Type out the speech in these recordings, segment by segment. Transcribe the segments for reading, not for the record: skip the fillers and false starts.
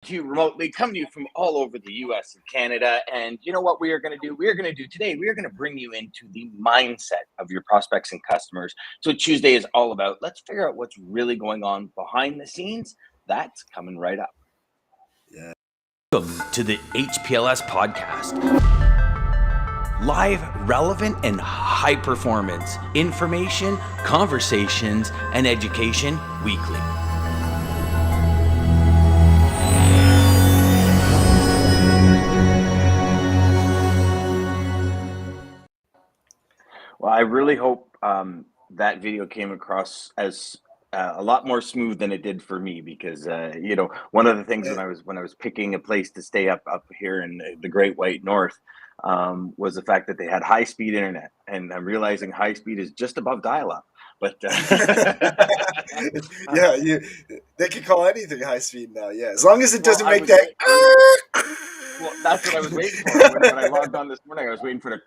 to you remotely, coming to you from all over the US and Canada. And you know what we are going to do? We are going to do today, we are going to bring you into the mindset of your prospects and customers. So Tuesday is all about, let's figure out what's really going on behind the scenes. That's coming right up. Yeah. Welcome to the HPLS podcast. Live, relevant, and high performance information, conversations, and education weekly. Well, I really hope that video came across as a lot more smooth than it did for me, because one of the things when I was picking a place to stay up here in the Great White North was the fact that they had high speed internet, and I'm realizing high speed is just above dial up. But Yeah, they can call anything high speed now. Yeah, as long as it doesn't make that. Well, that's what I was waiting for when I logged on this morning. I was waiting for the.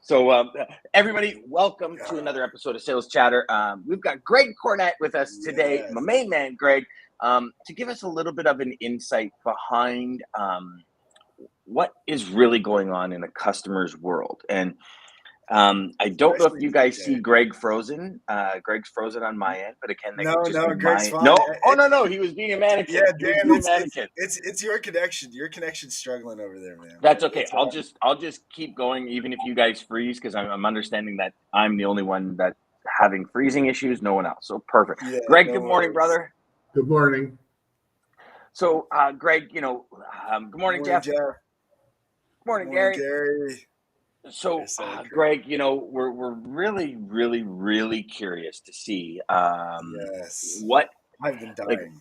So everybody, welcome to another episode of Sales Chatter. We've got Greg Cornett with us today, my main man, Greg, to give us a little bit of an insight behind what is really going on in a customer's world. And I don't know if you guys see Greg frozen. Greg's frozen on my end, but again, Greg's fine. No, he was being a mannequin. Yeah, Dan, it's your connection. Your connection's struggling over there, man. That's okay. I'll just keep going, even if you guys freeze, because I'm understanding that I'm the only one that's having freezing issues. No one else. So perfect. Yeah, Greg, good morning, brother. Good morning. So, Greg, good morning, Jeff. Good morning, Gary. So, Greg, we're really, really, really curious to see what I've been dying.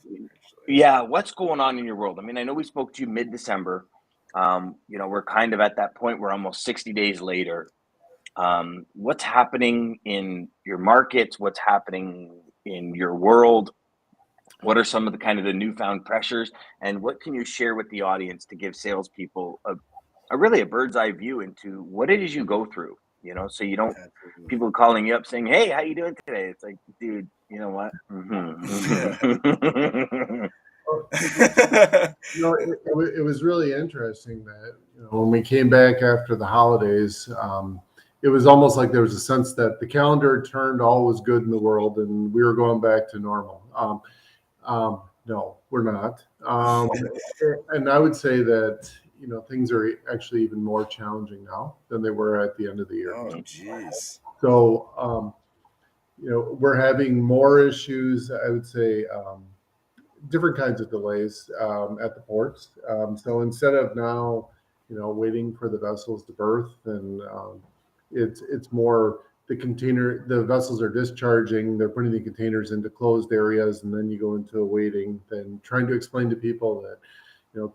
What's going on in your world. I mean, I know we spoke to you mid-December. We're kind of at that point. We're almost 60 days later. What's happening in your markets? What's happening in your world? What are some of the kind of the newfound pressures? And what can you share with the audience to give salespeople a bird's eye view into what it is you go through, so you don't people calling you up saying, "Hey, how you doing today?" It's like, dude, you know what? It was really interesting that when we came back after the holidays, it was almost like there was a sense that the calendar turned, all was good in the world, and we were going back to normal. No, we're not. And I would say that things are actually even more challenging now than they were at the end of the year. Oh, geez. So, we're having more issues, I would say, different kinds of delays at the ports. So instead of now, waiting for the vessels to berth, and it's more the vessels are discharging, they're putting the containers into closed areas, and then you go into a waiting, then trying to explain to people that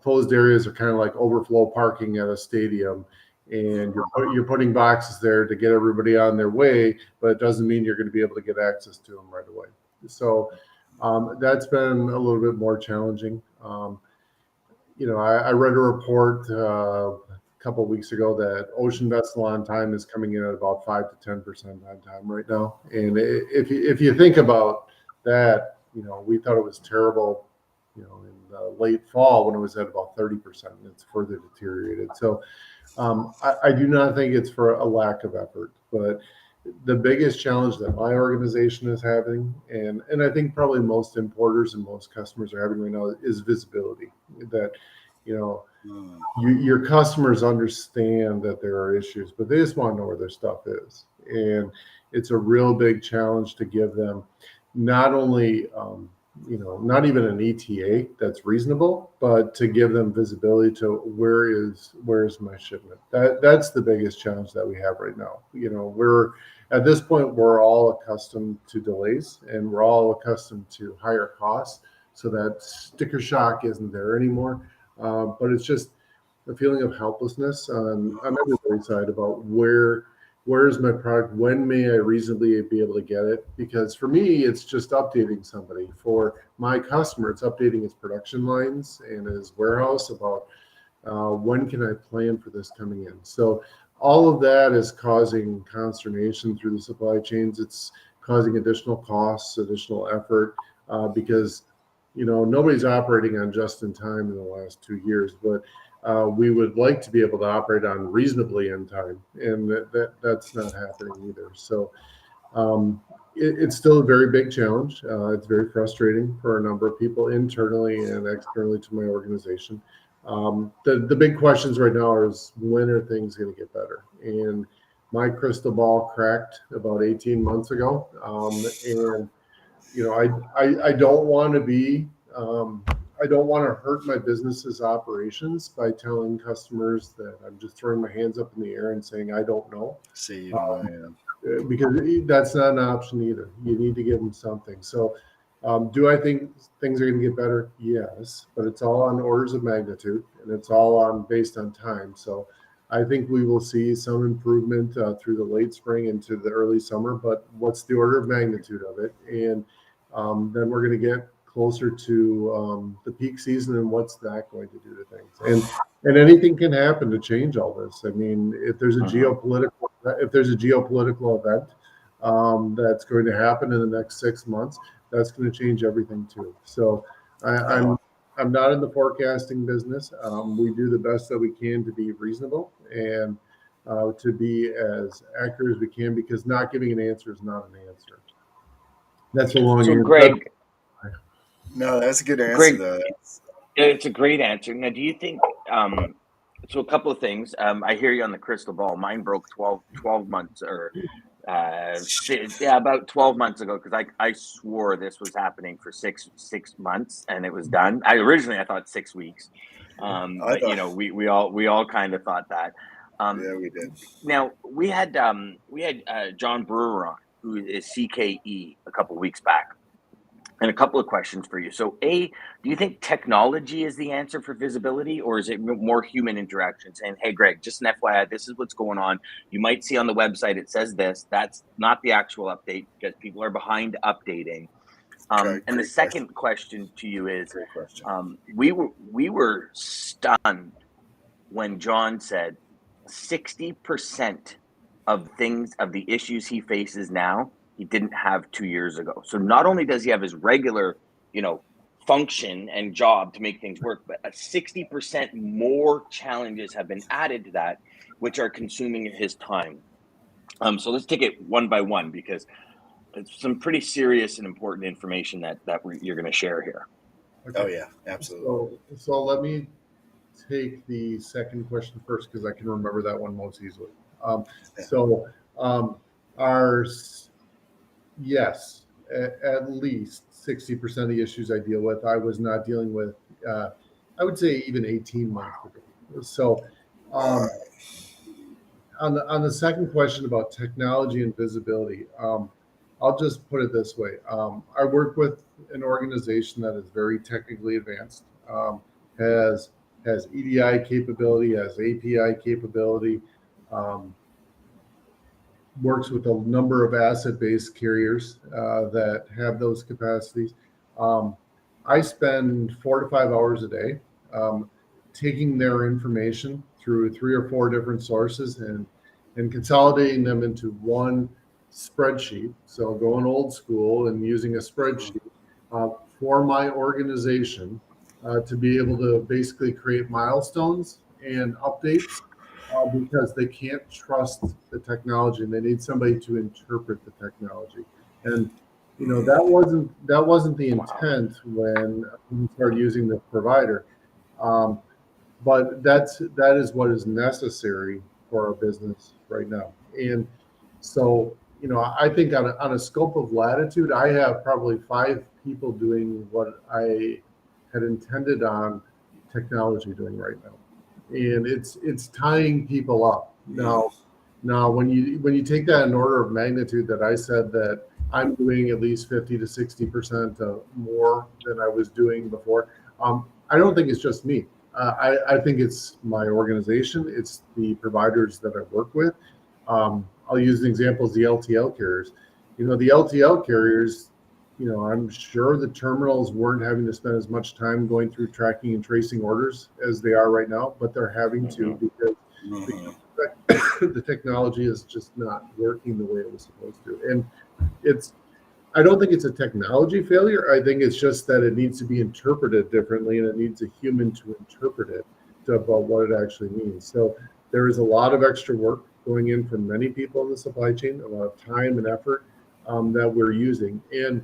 closed areas are kind of like overflow parking at a stadium, and you're putting boxes there to get everybody on their way, but it doesn't mean you're going to be able to get access to them right away. So that's been a little bit more challenging. I read a report a couple of weeks ago that ocean vessel on time is coming in at about 5 to 10% on time right now. And if you think about that, we thought it was terrible, in late fall when it was at about 30%, and it's further deteriorated. So I do not think it's for a lack of effort, but the biggest challenge that my organization is having, and I think probably most importers and most customers are having right now, is visibility. That your customers understand that there are issues, but they just want to know where their stuff is, and it's a real big challenge to give them not only not even an ETA that's reasonable, but to give them visibility to where is my shipment. That's the biggest challenge that we have right now. We're at this point, we're all accustomed to delays, and we're all accustomed to higher costs, so that sticker shock isn't there anymore. But it's just a feeling of helplessness on everybody's side about where is my product? When may I reasonably be able to get it? Because for me, it's just updating somebody. For my customer, it's updating his production lines and his warehouse about when can I plan for this coming in. So all of that is causing consternation through the supply chains. It's causing additional costs, additional effort, because nobody's operating on just in time in the last 2 years, but we would like to be able to operate on reasonably in time, and that's not happening either. So it's still a very big challenge. It's very frustrating for a number of people internally and externally to my organization. The big questions right now is, when are things going to get better? And my crystal ball cracked about 18 months ago. And I don't want to be, I don't want to hurt my business's operations by telling customers that I'm just throwing my hands up in the air and saying, I don't know. See, Because that's not an option either. You need to give them something. So do I think things are going to get better? Yes, but it's all on orders of magnitude, and it's all based on time. So I think we will see some improvement through the late spring into the early summer, but what's the order of magnitude of it? And then we're going to get closer to the peak season, and what's that going to do to things? And anything can happen to change all this. I mean, if there's a geopolitical event that's going to happen in the next 6 months, that's going to change everything too. So I'm not in the forecasting business. We do the best that we can to be reasonable and to be as accurate as we can, because not giving an answer is not an answer. That's a long answer. So, Greg, no, that's a good answer, Greg, though. it's a great answer. Now, do you think, so a couple of things. I hear you on the crystal ball. Mine broke 12 months or about 12 months ago, because I swore this was happening for six months and it was done. Originally I thought 6 weeks, but we all kind of thought that. Yeah, we did. Now we had John Brewer on, who is CKE, a couple of weeks back. And a couple of questions for you. So, A, do you think technology is the answer for visibility, or is it more human interaction? Saying, hey, Greg, just an FYI, this is what's going on. You might see on the website it says this. That's not the actual update, because people are behind updating. And the second question to you is, we were stunned when John said 60% of the issues he faces now, he didn't have 2 years ago. So not only does he have his regular, function and job to make things work, but 60% more challenges have been added to that, which are consuming his time. So let's take it one by one, because it's some pretty serious and important information that you're going to share here. Okay. Oh yeah, absolutely. So let me take the second question first, because I can remember that one most easily. Yes, at least 60% of the issues I deal with, I was not dealing with, I would say even 18 months ago. So on the second question about technology and visibility, I'll just put it this way. I work with an organization that is very technically advanced, has EDI capability, has API capability, works with a number of asset-based carriers that have those capacities. I spend 4 to 5 hours a day taking their information through 3 or 4 different sources and consolidating them into one spreadsheet. So going old school and using a spreadsheet for my organization to be able to basically create milestones and updates, because they can't trust the technology and they need somebody to interpret the technology. And that wasn't the intent when we started using the provider, but that is what is necessary for our business right now. And so I think on a scope of latitude, I have probably 5 people doing what I had intended on technology doing right now. And it's tying people up. Now when you take that in order of magnitude, that I said that I'm doing at least 50 to 60% more than I was doing before, I don't think it's just me. I think it's my organization. It's the providers that I work with. I'll use an example as the LTL carriers. The LTL carriers, I'm sure the terminals weren't having to spend as much time going through tracking and tracing orders as they are right now, but they're having to, because the technology is just not working the way it was supposed to. And I don't think it's a technology failure. I think it's just that it needs to be interpreted differently, and it needs a human to interpret it about what it actually means. So there is a lot of extra work going in from many people in the supply chain, a lot of time and effort that we're using. And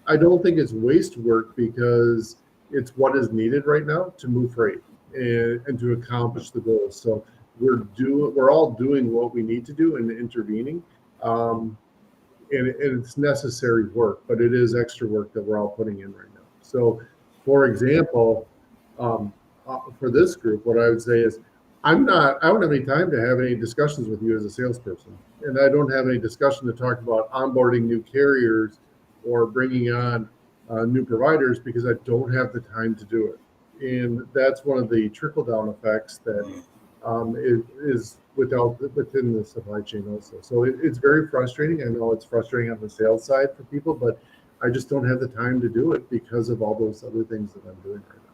I don't think it's waste work, because it's what is needed right now to move freight and to accomplish the goals. So we're all doing what we need to do and intervening. And it's necessary work, but it is extra work that we're all putting in right now. So, for example, for this group, what I would say is, I don't have any time to have any discussions with you as a salesperson, and I don't have any discussion to talk about onboarding new carriers or bringing on new providers, because I don't have the time to do it. And that's one of the trickle down effects that is within the supply chain also. So it's very frustrating. I know it's frustrating on the sales side for people, but I just don't have the time to do it because of all those other things that I'm doing right now.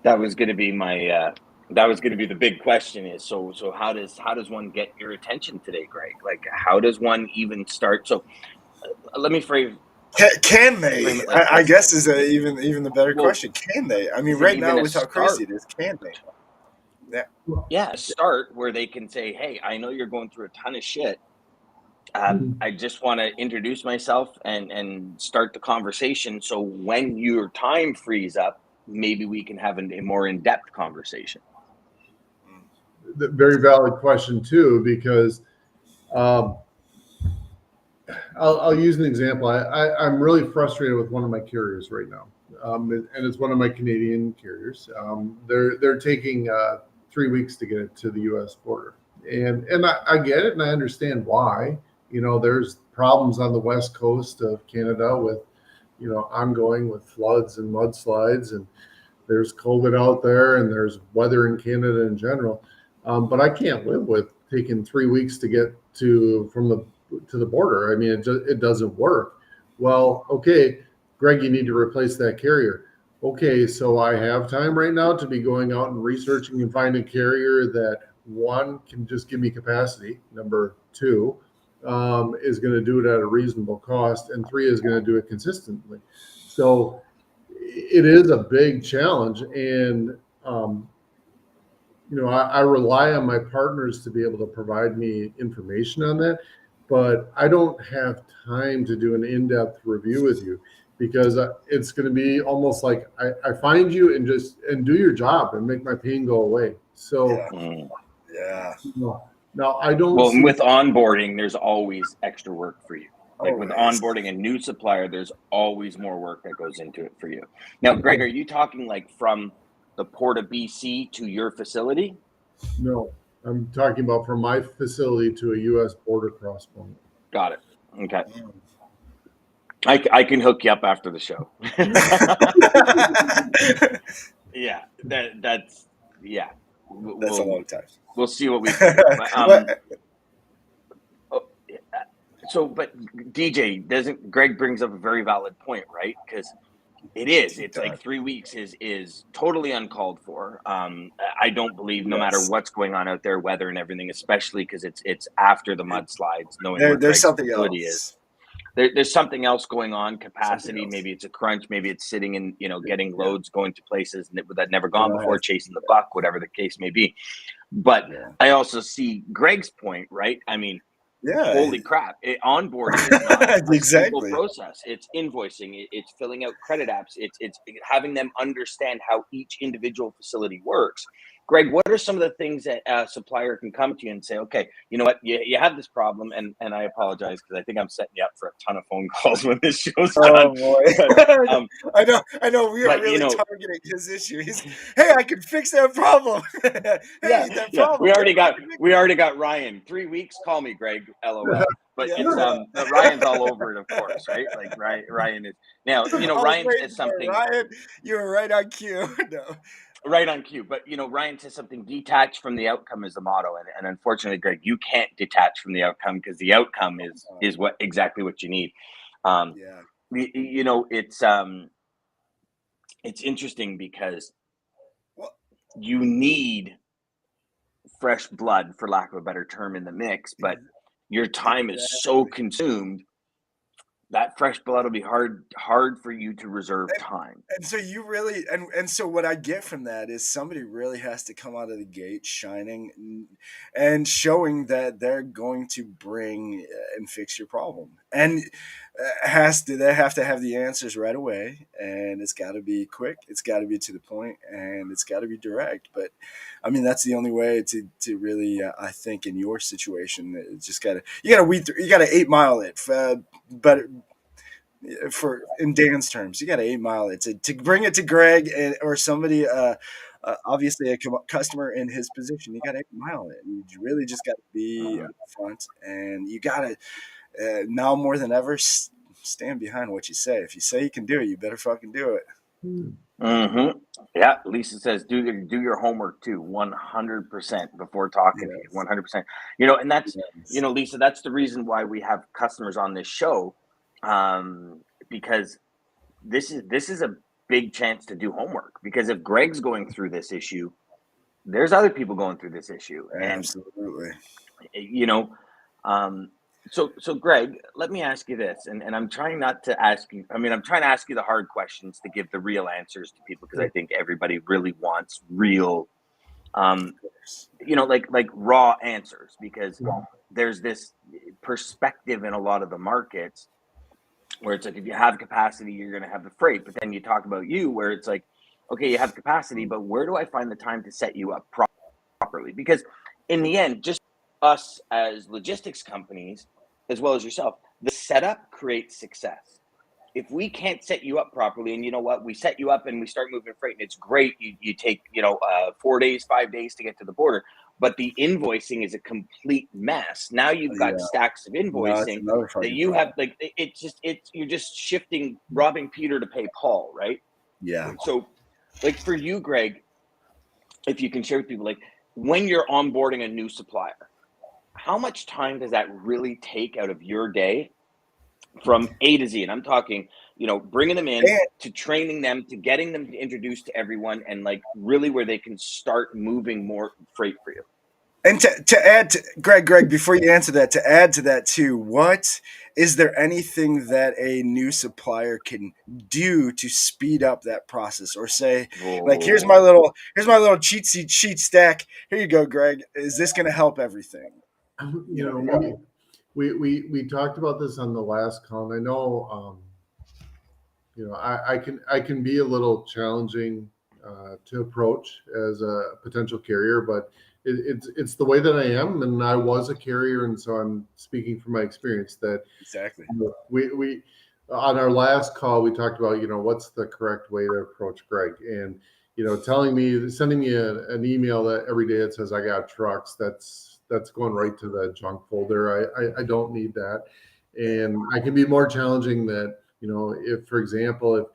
That was going to be the big question is, so how does one get your attention today, Greg? Like, how does one even start? So let me frame. Can they? Frame it like I this. guess is even the better question. Can they? I mean, Is it right even now a with how start? crazy it is, can they? Yeah, start where they can say, hey, I know you're going through a ton of shit. I just want to introduce myself and start the conversation. So when your time frees up, maybe we can have a more in-depth conversation. Very valid question too, because I'll use an example. I'm really frustrated with one of my carriers right now, and it's one of my Canadian carriers. They're taking 3 weeks to get it to the U.S. border, and I get it, and I understand why. There's problems on the west coast of Canada with, ongoing with floods and mudslides, and there's COVID out there, and there's weather in Canada in general. But I can't live with taking 3 weeks to get to the border. I mean, it doesn't work. Well, okay, Greg, you need to replace that carrier. Okay, so I have time right now to be going out and researching and find a carrier that, one, can just give me capacity. Number two, is going to do it at a reasonable cost, and three, is going to do it consistently. So it is a big challenge, and I rely on my partners to be able to provide me information on that, but I don't have time to do an in-depth review with you, because it's going to be almost like I find you and do your job and make my pain go away. So yeah. Now I don't. Well, with onboarding, there's always extra work for you. Like with Always. onboarding a new supplier, there's always more work that goes into it for you. Now, Greg, are you talking like from the port of BC to your facility? No, I'm talking about from my facility to a U.S. border cross point. Got it. Okay. I can hook you up after the show. Yeah, that's a long time. We'll see what we can do. But DJ, Greg brings up a very valid point, right? Because it's like 3 weeks is totally uncalled for. I don't believe, no matter what's going on out there, weather and everything, especially because it's after the mudslides, knowing where there's Greg's something facility else. is. There's something else going on, capacity. Maybe it's a crunch. Maybe it's sitting in, getting loads going to places that never gone before, chasing the buck, whatever the case may be. But I also see Greg's point, right? I mean, holy crap! Onboarding is not a simple process. It's invoicing. It's filling out credit apps. It's having them understand how each individual facility works. Greg, what are some of the things that a supplier can come to you and say, okay, you know what, you have this problem, and I apologize because I think I'm setting you up for a ton of phone calls when this show's done. Oh boy, but, I know we are really targeting his issue. Hey, I can fix that problem. That problem. We already got Ryan. 3 weeks, call me, Greg. LOL. But it's Ryan's all over it, of course, right? Like Ryan is now. Ryan says something. Ryan, you were right on cue. No. Right on cue. But Ryan says something: detach from the outcome is the motto, and unfortunately, Greg, you can't detach from the outcome, because the outcome is exactly what you need. It's interesting because you need fresh blood, for lack of a better term, in the mix, but your time is so consumed that fresh blood will be hard for you to reserve time. And so you really, and so what I get from that is somebody really has to come out of the gate shining and showing that they're going to bring and fix your problem. And they have to have the answers right away, and it's got to be quick, it's got to be to the point, and it's got to be direct. But I mean, that's the only way to really, I think, in your situation, it's just you got to 8 mile it, but for in Dan's terms, you got to 8 mile it to bring it to Greg or somebody, obviously a customer in his position. You got to 8 mile it. You really just got to be upfront, and you got to now more than ever stand behind what you say. If you say you can do it, you better fucking do it. Mm-hmm. Yeah, Lisa says do your homework too, 100% before talking to you, 100%. You know, and that's you know, Lisa, that's the reason why we have customers on this show, because this is a big chance to do homework. Because if Greg's going through this issue, there's other people going through this issue, Absolutely. And you know, so Greg, let me ask you this, and I'm trying not to ask you. I mean, I'm trying to ask you the hard questions to give the real answers to people, because I think everybody really wants real, you know, like raw answers, because there's this perspective in a lot of the markets where it's like, if you have capacity, you're going to have the freight. But then you talk about you, where it's like, okay, you have capacity, but where do I find the time to set you up properly? Because in the end, just us as logistics companies, as well as yourself, the setup creates success. If we can't set you up properly, and you know what, we set you up and we start moving freight, and it's great. You take, 4 days, 5 days to get to the border, but the invoicing is a complete mess. Now you've got stacks of invoicing that you have, like, you're just shifting, robbing Peter to pay Paul, right? Yeah. So, like, for you, Greg, if you can share with people, like, when you're onboarding a new supplier, how much time does that really take out of your day from A to Z? And I'm talking, bringing them in, to training them, to getting them introduced to everyone, and like really where they can start moving more freight for you. And to add to Greg, before you answer that, to add to that too, is there anything that a new supplier can do to speed up that process, or say, like, here's my little cheat sheet stack. Here you go, Greg. Is this going to help everything? We talked about this on the last call, and I know, I can be a little challenging to approach as a potential carrier, but it's the way that I am, and I was a carrier, and so I'm speaking from my experience. That exactly. We on our last call we talked about what's the correct way to approach Greg, and sending me an email that every day it says I got trucks, that's going right to the junk folder. I don't need that. And I can be more challenging that, if, for example,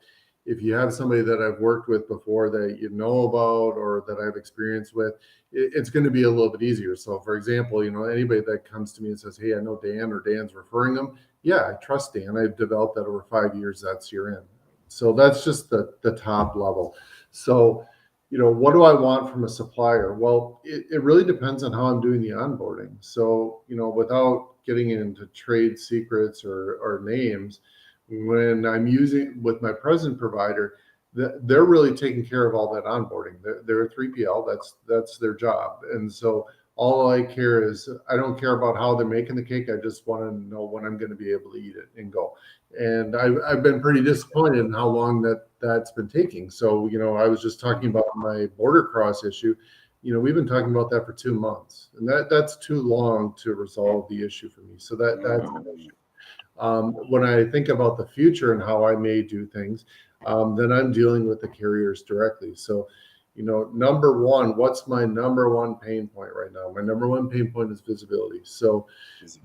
if you have somebody that I've worked with before that you know about or that I've experience with, it's going to be a little bit easier. So, for example, anybody that comes to me and says, hey, I know Dan, or Dan's referring them. Yeah, I trust Dan. I've developed that over 5 years. That's your end. So that's just the top level. So, what do I want from a supplier? Well, it really depends on how I'm doing the onboarding. So, without getting into trade secrets or names, when I'm using with my present provider, they're really taking care of all that onboarding. They're a 3PL. That's their job. And so all I care is, I don't care about how they're making the cake. I just want to know when I'm going to be able to eat it and go. And I've been pretty disappointed in how long that's been taking. So, I was just talking about my border cross issue. We've been talking about that for 2 months, and that's too long to resolve the issue for me. So that's an issue. When I think about the future and how I may do things, then I'm dealing with the carriers directly. So, number one, what's my number one pain point right now? My number one pain point is visibility. So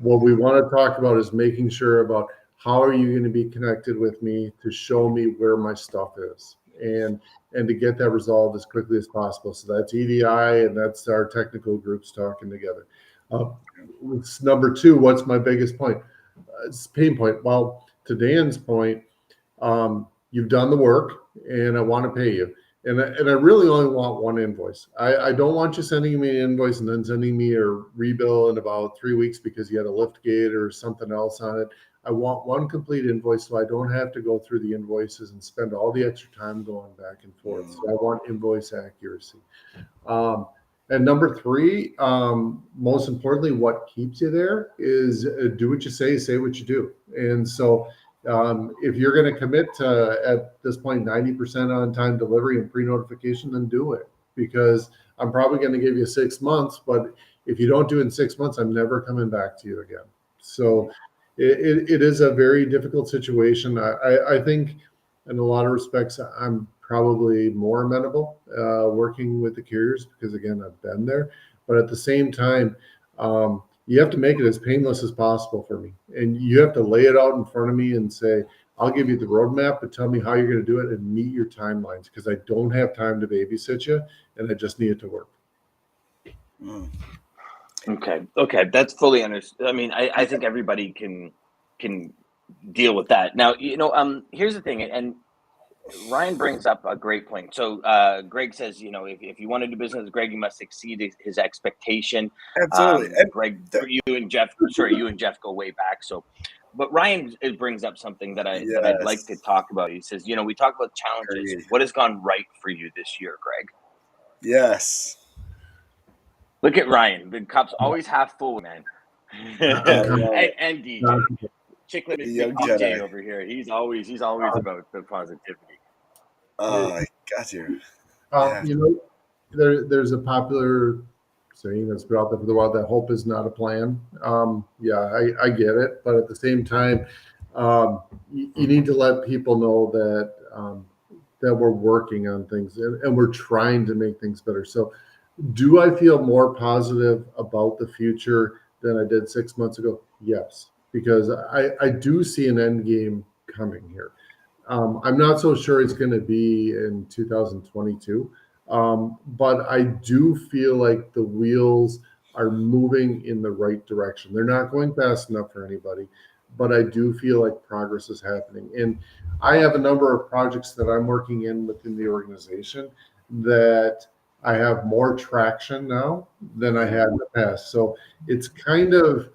what we want to talk about is making sure about how are you going to be connected with me to show me where my stuff is, and to get that resolved as quickly as possible. So that's EDI, and that's our technical groups talking together. Number two, what's my biggest point? Pain point. Well, to Dan's point, you've done the work, and I want to pay you. And I really only want one invoice. I don't want you sending me an invoice and then sending me a rebill in about 3 weeks because you had a lift gate or something else on it. I want one complete invoice so I don't have to go through the invoices and spend all the extra time going back and forth. So I want invoice accuracy. And number three, most importantly, what keeps you there is do what you say what you do. And so if you're going to commit to, at this point, 90% on time delivery and pre-notification, then do it, because I'm probably going to give you 6 months, but if you don't do it in 6 months, I'm never coming back to you again. So it is a very difficult situation. I think in a lot of respects, I'm probably more amenable working with the carriers because, again, I've been there. But at the same time, you have to make it as painless as possible for me. And you have to lay it out in front of me and say, I'll give you the roadmap, but tell me how you're going to do it and meet your timelines, because I don't have time to babysit you and I just need it to work. Okay. That's fully understood. I mean, I think everybody can deal with that. Now, here's the thing, and Ryan brings up a great point. So Greg says, if you want to do business with Greg, you must exceed his expectation. Absolutely. Greg, you and Jeff go way back. So, but Ryan brings up something that I'd like to talk about. He says, we talk about challenges. Agreed. What has gone right for you this year, Greg? Yes. Look at Ryan. The cup's always half full, man. and DJ. Chicklet Young DJ Jedi over here. He's always about the positivity. I got you. There's a popular saying that's been out there for the while that hope is not a plan. I get it, but at the same time, you need to let people know that that we're working on things and we're trying to make things better. So, do I feel more positive about the future than I did 6 months ago? Yes, because I do see an end game coming here. I'm not so sure it's going to be in 2022, but I do feel like the wheels are moving in the right direction. They're not going fast enough for anybody, but I do feel like progress is happening. And I have a number of projects that I'm working in within the organization that I have more traction now than I had in the past. So it's kind of,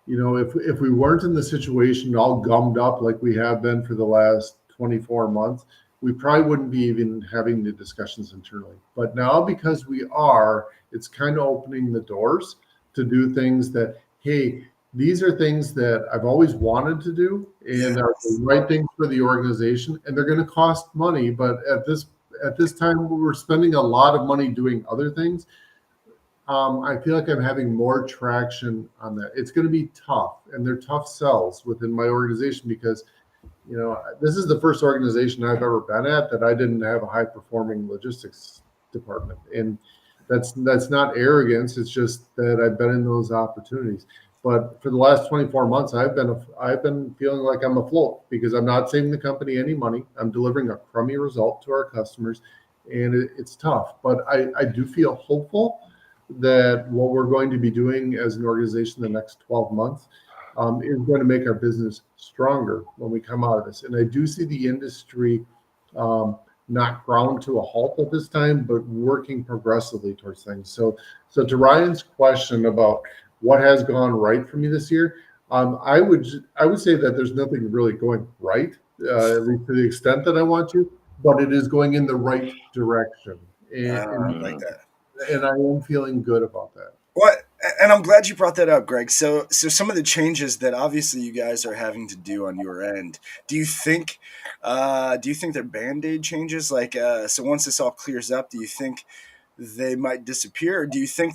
if we weren't in the situation all gummed up like we have been for the last 24 months, we probably wouldn't be even having the discussions internally. But now, because we are, it's kind of opening the doors to do things that, hey, these are things that I've always wanted to do and are the right things for the organization, and they're going to cost money. But at this time, we're spending a lot of money doing other things. I feel like I'm having more traction on that. It's going to be tough, and they're tough sells within my organization because, this is the first organization I've ever been at that I didn't have a high-performing logistics department, and that's not arrogance. It's just that I've been in those opportunities. But for the last 24 months, I've been feeling like I'm afloat because I'm not saving the company any money. I'm delivering a crummy result to our customers, and it's tough. But I do feel hopeful that what we're going to be doing as an organization the next 12 months is going to make our business stronger when we come out of this. And I do see the industry not ground to a halt at this time, but working progressively towards things. So to Ryan's question about what has gone right for me this year, I would say that there's nothing really going right, at least to the extent that I want to, but it is going in the right direction. And like that. And I am feeling good about that. What? And I'm glad you brought that up, Greg. So some of the changes that obviously you guys are having to do on your end, do you think they're Band-Aid changes? Like, so once this all clears up, do you think they might disappear? Or do you think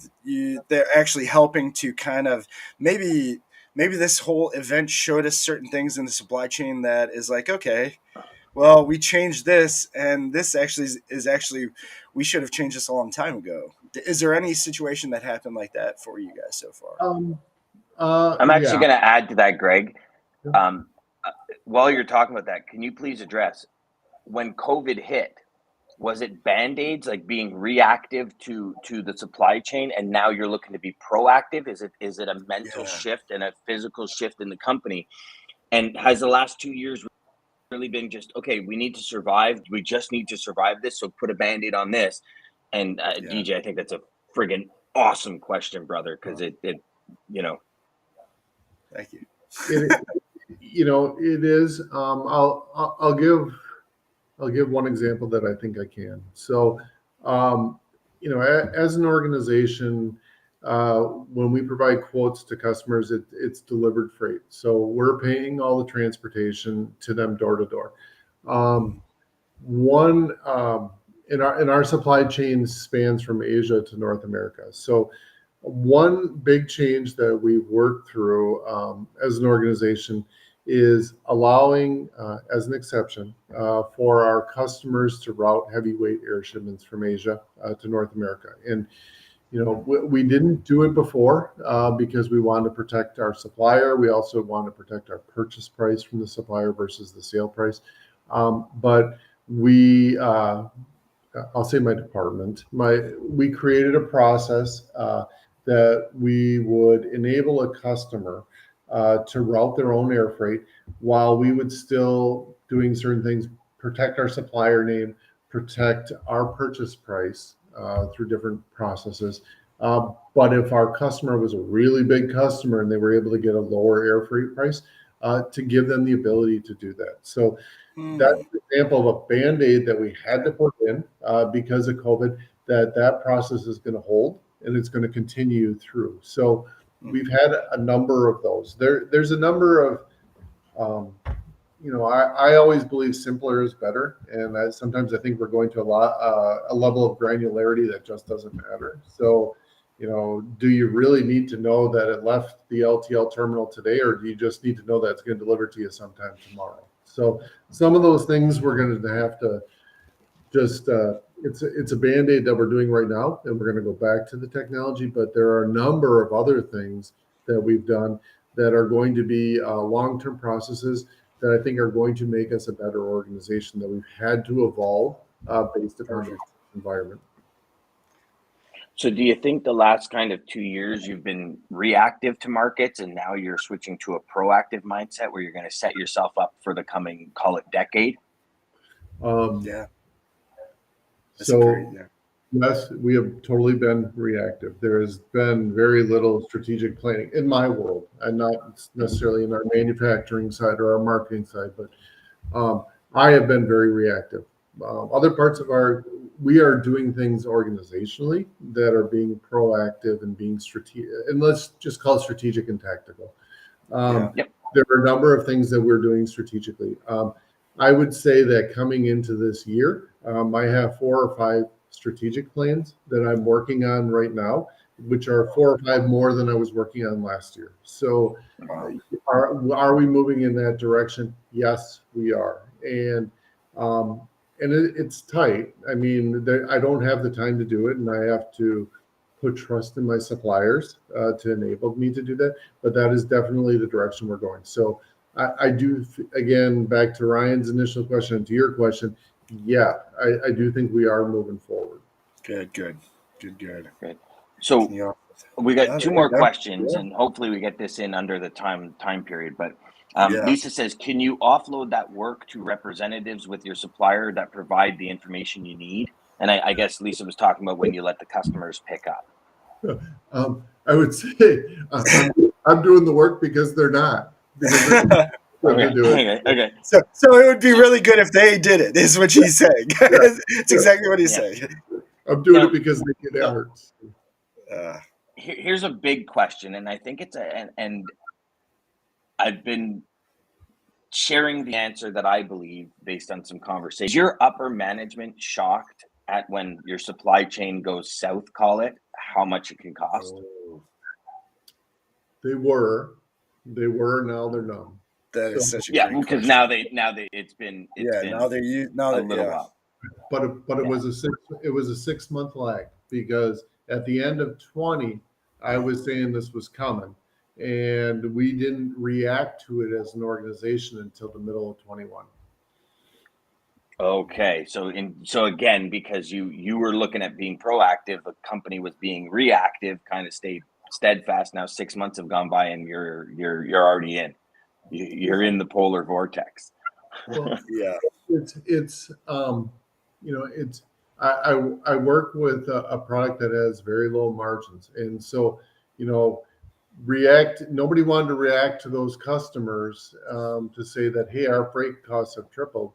they're actually helping to kind of maybe this whole event showed us certain things in the supply chain that is like, okay, well, we changed this, and this is actually we should have changed this a long time ago. Is there any situation that happened like that for you guys so far? I'm actually going to add to that, Greg. While you're talking about that, can you please address when COVID hit? Was it Band-Aids, like being reactive to the supply chain, and now you're looking to be proactive? Is it a mental shift and a physical shift in the company? And has the last 2 years really been just, okay, we need to survive. We just need to survive this. So put a Band-Aid on this. And DJ, I think that's a friggin' awesome question, brother. Cause it, you know. Thank you. It is. I'll give one example that I think I can. So, as an organization, when we provide quotes to customers, it's delivered freight. So we're paying all the transportation to them door to door. One in our supply chain spans from Asia to North America. So one big change that we've worked through as an organization is allowing, as an exception, for our customers to route heavyweight air shipments from Asia to North America. And we didn't do it before because we wanted to protect our supplier. We also wanted to protect our purchase price from the supplier versus the sale price. But I'll say my department, we created a process that we would enable a customer to route their own air freight while we would still doing certain things, protect our supplier name, protect our purchase price through different processes. But if our customer was a really big customer and they were able to get a lower air freight price, to give them the ability to do that. So that's an example of a Band-Aid that we had to put in because of COVID, that process is going to hold and it's going to continue through. So we've had a number of those. There's a number of, I always believe simpler is better. And sometimes I think we're going to a level of granularity that just doesn't matter. So, do you really need to know that it left the LTL terminal today, or do you just need to know that it's going to deliver to you sometime tomorrow? So some of those things we're going to have to just, it's a Band-Aid that we're doing right now, and we're going to go back to the technology, but there are a number of other things that we've done that are going to be long-term processes that I think are going to make us a better organization that we've had to evolve based upon the environment. So do you think the last kind of 2 years you've been reactive to markets and now you're switching to a proactive mindset where you're going to set yourself up for the coming, call it, decade? Yeah. That's So great, yeah. yes, we have totally been reactive. There has been very little strategic planning in my world, and not necessarily in our manufacturing side or our marketing side, but I have been very reactive. Other parts of we are doing things organizationally that are being proactive and being strategic, and let's just call it strategic and tactical. There are a number of things that we're doing strategically. I would say that coming into this year, I have 4 or 5 strategic plans that I'm working on right now, which are 4 or 5 more than I was working on last year. So are we moving in that direction? Yes, we are. And it's tight. I mean, I don't have the time to do it, and I have to put trust in my suppliers to enable me to do that. But that is definitely the direction we're going. So I do, again, back to Ryan's initial question and to your question, yeah, I do think we are moving forward. Good. So we got 2 more questions, and hopefully we get this in under the time period. But Lisa says, can you offload that work to representatives with your supplier that provide the information you need? And I guess Lisa was talking about when you let the customers pick up. I would say I'm doing the work because they're not. Okay. So it would be really good if they did it, is what she's saying. It's exactly what he's saying. I'm doing it because they get efforts. Here's a big question, and I think and I've been sharing the answer that I believe based on some conversations. Is your upper management shocked at when your supply chain goes south, call it, how much it can cost? They were, now they're numb. That is such a great because question. now it's been now they're a little while. But it was a 6-month lag, because at the end of 20, I was saying this was coming, and we didn't react to it as an organization until the middle of 21. Okay, so again, because you were looking at being proactive, the company was being reactive, kind of stayed steadfast. Now 6 months have gone by, and you're already in. You're in the polar vortex. Well, Yeah. it's it's I work with a product that has very low margins, and so you know nobody wanted to react to those customers to say that, hey, our freight costs have tripled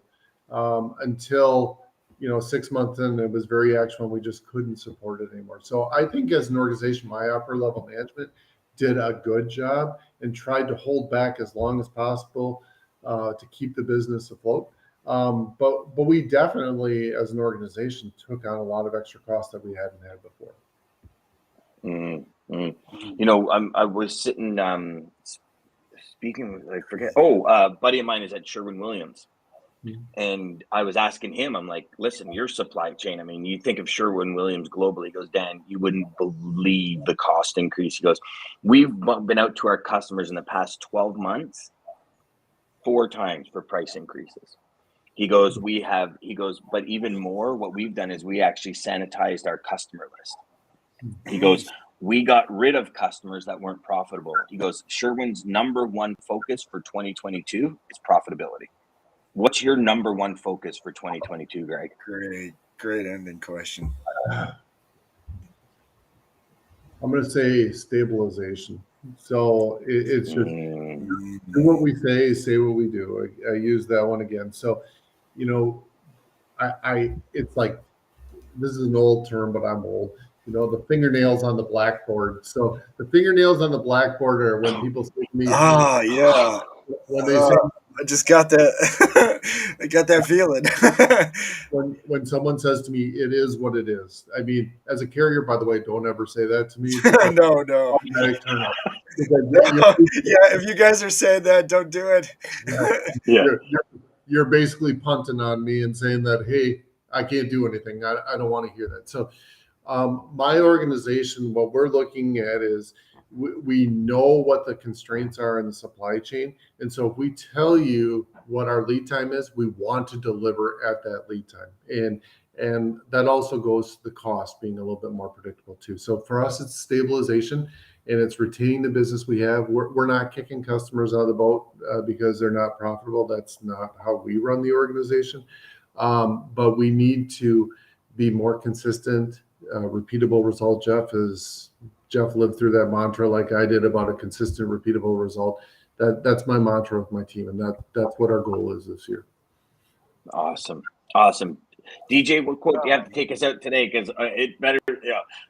until 6 months in, it was very actual, and we just couldn't support it anymore. So I think as an organization, my upper level management did a good job and tried to hold back as long as possible to keep the business afloat. But we definitely, as an organization, took on a lot of extra costs that we hadn't had before. I was sitting speaking. I forget. Oh, buddy of mine is at Sherwin-Williams, and I was asking him. I'm like, listen, your supply chain. I mean, you think of Sherwin-Williams globally. He goes, Dan, you wouldn't believe the cost increase. He goes, we've been out to our customers in the past 12 months 4 times for price increases. He goes, but even more, what we've done is we actually sanitized our customer list. He goes, we got rid of customers that weren't profitable. He goes, Sherwin's number one focus for 2022 is profitability. What's your number one focus for 2022, Greg? Great ending question. I'm going to say stabilization. So it's just do what we say what we do. I use that one again. So, it's like, this is an old term, but I'm old. The fingernails on the blackboard. So the fingernails on the blackboard are when people say to me, yeah. When they say, I just got that. I got that feeling. when someone says to me, it is what it is. I mean, as a carrier, by the way, don't ever say that to me. No. Yeah, if you guys are saying that, don't do it. Yeah. You're basically punting on me and saying that, hey, I can't do anything. I don't want to hear that. So my organization, what we're looking at is we know what the constraints are in the supply chain. And so if we tell you what our lead time is, we want to deliver at that lead time. And that also goes to the cost being a little bit more predictable too. So for us, it's stabilization and it's retaining the business we have. We're not kicking customers out of the boat because they're not profitable. That's not how we run the organization. But we need to be more consistent, repeatable result. Jeff lived through that mantra like I did about a consistent, repeatable result. That's my mantra with my team, and that's what our goal is this year. Awesome. DJ, what quote do you have to take us out today? Because it better,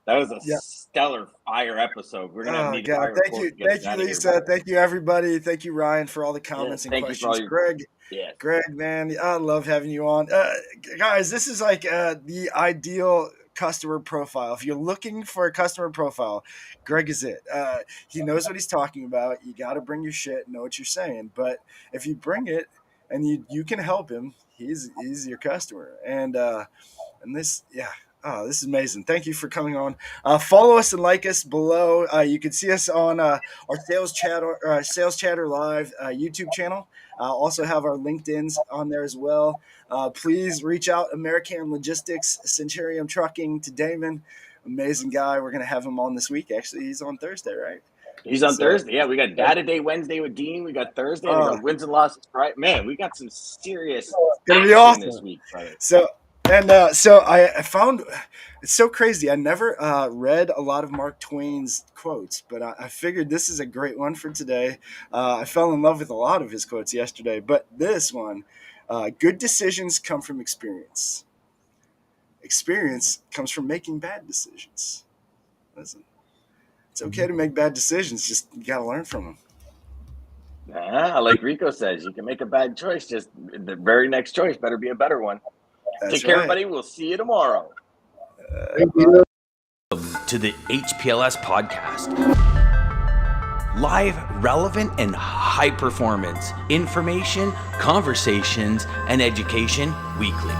that was a stellar fire episode. We're gonna need to fire. Thank you, Lisa. Thank you, everybody. Thank you, Ryan, for all the comments and questions. Greg, man, I love having you on. Guys, this is like the ideal customer profile. If you're looking for a customer profile, Greg is it. He knows what he's talking about. You got to bring your shit, know what you're saying. But if you bring it and you can help him, he's your customer. And this, this is amazing. Thank you for coming on. Follow us and like us below. You can see us on our Sales Chatter Live YouTube channel. Also have our LinkedIn's on there as well. Please reach out, American Logistics, Centurion Trucking, to Daman. Amazing guy. We're going to have him on this week. Actually, he's on Thursday, right? He's on Thursday. Yeah, we got Data Day Wednesday with Dean. We got Thursday. We got wins and losses. Right, man. We got some serious. It's gonna be awesome this week. Brother. So I found it's so crazy. I never read a lot of Mark Twain's quotes, but I figured this is a great one for today. I fell in love with a lot of his quotes yesterday, but this one, good decisions come from experience. Experience comes from making bad decisions. Listen, it's okay to make bad decisions. Just you got to learn from them. Like Rico says, you can make a bad choice. Just the very next choice better be a better one. That's Take care, everybody. We'll see you tomorrow. Thank you. To the HPLS podcast. Live, relevant, and high performance information, conversations, and education weekly.